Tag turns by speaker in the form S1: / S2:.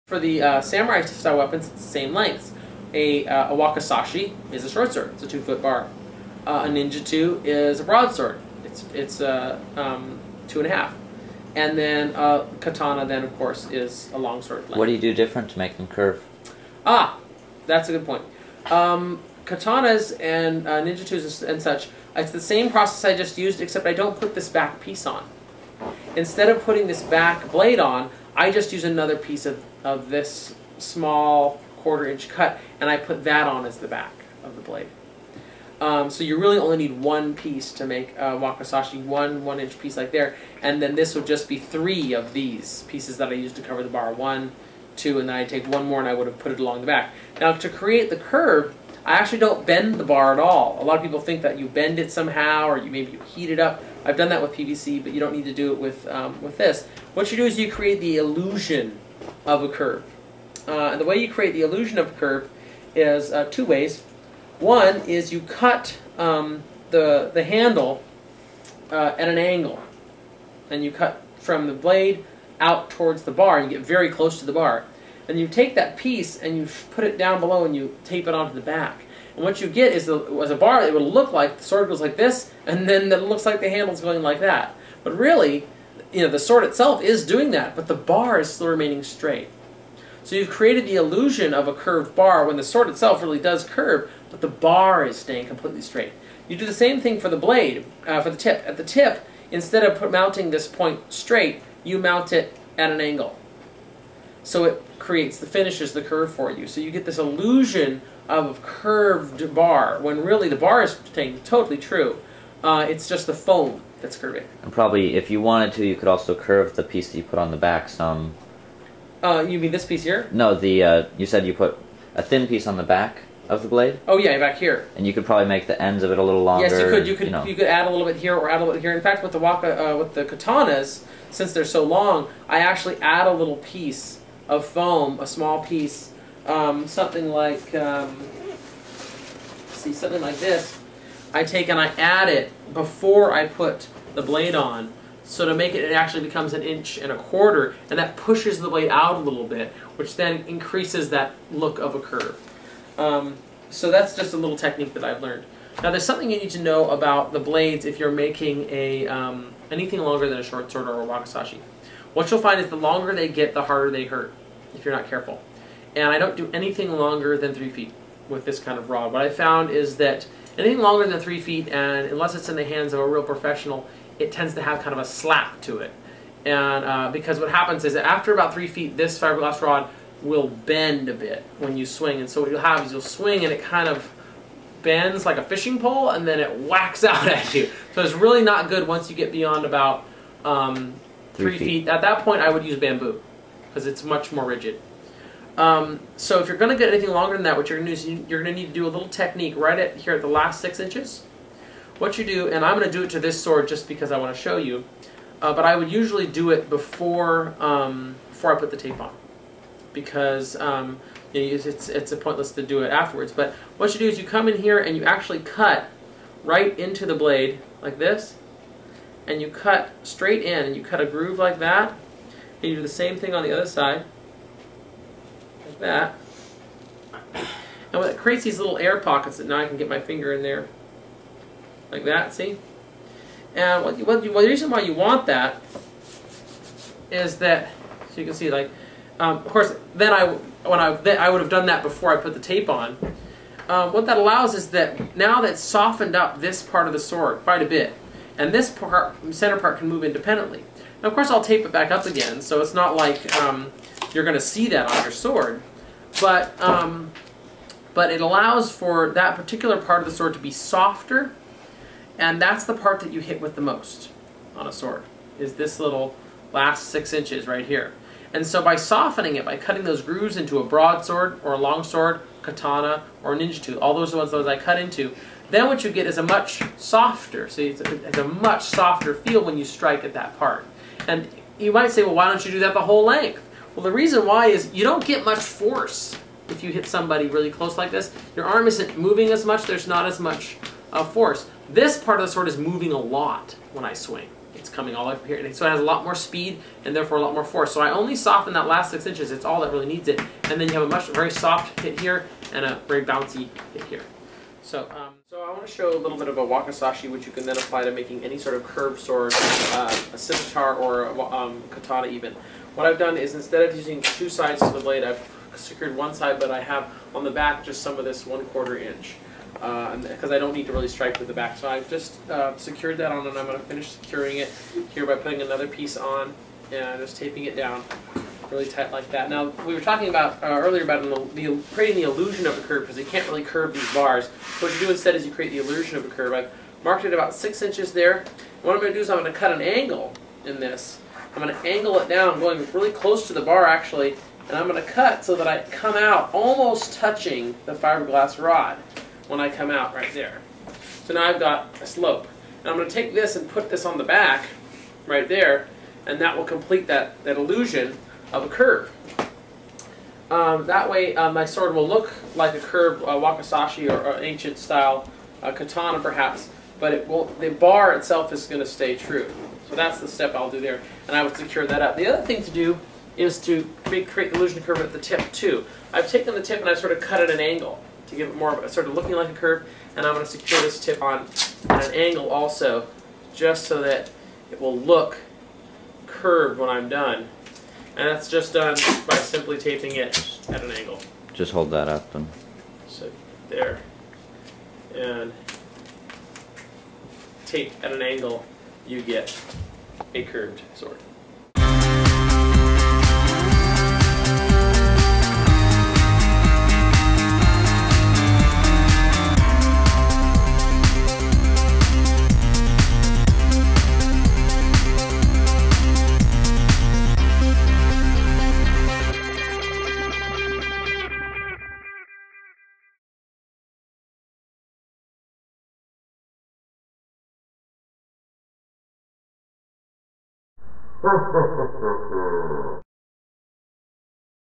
S1: For the samurai style weapons, it's the same lengths. A wakizashi is a short sword. It's a 2-foot bar. A ninjutsu is a broadsword. It's 2.5. And then katana, then of course, is a long sword length.
S2: What do you do different to make them curve?
S1: Ah, that's a good point. Katanas and ninjutsus and such, it's the same process I just used, except I don't put this back piece on. Instead of putting this back blade on, I just use another piece of this small 1/4-inch cut, and I put that on as the back of the blade. So you really only need one piece to make a wakizashi, one 1-inch piece like there, and then this would just be 3 of these pieces that I used to cover the bar. 1, 2, and then I'd take one more and I would have put it along the back. Now to create the curve, I actually don't bend the bar at all. A lot of people think that you bend it somehow, or maybe you heat it up. I've done that with PVC, but you don't need to do it with this. What you do is you create the illusion of a curve. And the way you create the illusion of a curve is 2 ways. One is you cut the handle at an angle, and you cut from the blade out towards the bar, and you get very close to the bar. And you take that piece and you put it down below and you tape it onto the back. And what you get is as a bar, it would look like the sword goes like this, and then it looks like the handle's going like that. But really, the sword itself is doing that, but the bar is still remaining straight. So you've created the illusion of a curved bar when the sword itself really does curve, but the bar is staying completely straight. You do the same thing for the blade, for the tip. At the tip, instead of mounting this point straight, you mount it at an angle. So it finishes the curve for you. So you get this illusion of a curved bar, when really the bar is staying totally true. It's just the foam that's curving.
S2: And probably, if you wanted to, you could also curve the piece that you put on the back some.
S1: You mean this piece here?
S2: No, you said you put a thin piece on the back of the blade.
S1: Oh yeah, back here.
S2: And you could probably make the ends of it a little longer.
S1: Yes, you could. You could add a little bit here or add a little bit here. In fact, with the katanas, since they're so long, I actually add a little piece of foam, a small piece, something like something like this. I take and I add it before I put the blade on. So to make it, it actually becomes 1 1/4 inches, and that pushes the blade out a little bit, which then increases that look of a curve. So that's just a little technique that I've learned. Now there's something you need to know about the blades if you're making anything longer than a short sword or a wakizashi. What you'll find is the longer they get, the harder they hurt, if you're not careful. And I don't do anything longer than 3 feet with this kind of rod. What I found is that anything longer than 3 feet, and unless it's in the hands of a real professional, it tends to have kind of a slap to it. And because what happens is that after about 3 feet, this fiberglass rod will bend a bit when you swing. And so what you'll have is you'll swing and it kind of bends like a fishing pole, and then it whacks out at you. So it's really not good once you get beyond about 3 feet. At that point, I would use bamboo because it's much more rigid. So if you're going to get anything longer than that, what you're going to do is you're going to need to do a little technique right here at the last 6 inches. What you do, and I'm going to do it to this sword just because I want to show you, but I would usually do it before I put the tape on, because it's pointless to do it afterwards. But what you do is you come in here and you actually cut right into the blade like this, and you cut straight in, and you cut a groove like that, and you do the same thing on the other side, like that. And it creates these little air pockets that now I can get my finger in there, like that, see? And the reason why you want that is that, so you can see, like, of course, then I would have done that before I put the tape on. What that allows is that now that it's softened up this part of the sword quite a bit, and this center part can move independently. Now, of course, I'll tape it back up again, so it's not like you're going to see that on your sword, but it allows for that particular part of the sword to be softer, and that's the part that you hit with the most on a sword, is this little last 6 inches right here. And so by softening it, by cutting those grooves into a broadsword or a longsword, katana, or ninjutsu, all those ones I cut into, then what you get is a much softer, see, it's a much softer feel when you strike at that part. And you might say, well, why don't you do that the whole length? Well, the reason why is you don't get much force if you hit somebody really close like this. Your arm isn't moving as much, there's not as much force. This part of the sword is moving a lot when I swing. it's coming all the way from here. And so it has a lot more speed and therefore a lot more force. So I only soften that last 6 inches. It's all that really needs it. And then you have a very soft hit here and a very bouncy hit here. So I want to show a little bit of a wakizashi, which you can then apply to making any sort of curved sword, a scimitar or a katana even. What I've done is instead of using 2 sides to the blade, I've secured one side, but I have on the back just some of this 1/4 inch. Because I don't need to really strike with the back. So I've just secured that on, and I'm going to finish securing it here by putting another piece on and just taping it down really tight like that. Now, we were talking about earlier about creating the illusion of a curve, because you can't really curve these bars. So what you do instead is you create the illusion of a curve. I've marked it about 6 inches there. And what I'm going to do is I'm going to cut an angle in this. I'm going to angle it down, going really close to the bar actually, and I'm going to cut so that I come out almost touching the fiberglass rod when I come out right there. So now I've got a slope. And I'm going to take this and put this on the back right there, and that will complete that illusion of a curve. That way my sword will look like a curved wakizashi or an ancient style katana perhaps, but the bar itself is going to stay true. So that's the step I'll do there, and I would secure that up. The other thing to do is to create the illusion of curve at the tip too. I've taken the tip and I've sort of cut at an angle to give it more of a sort of looking like a curve, and I'm going to secure this tip on at an angle also, just so that it will look curved when I'm done. And that's just done by simply taping it at an angle.
S2: Just hold that up and...
S1: So there. And tape at an angle, you get a curved sword.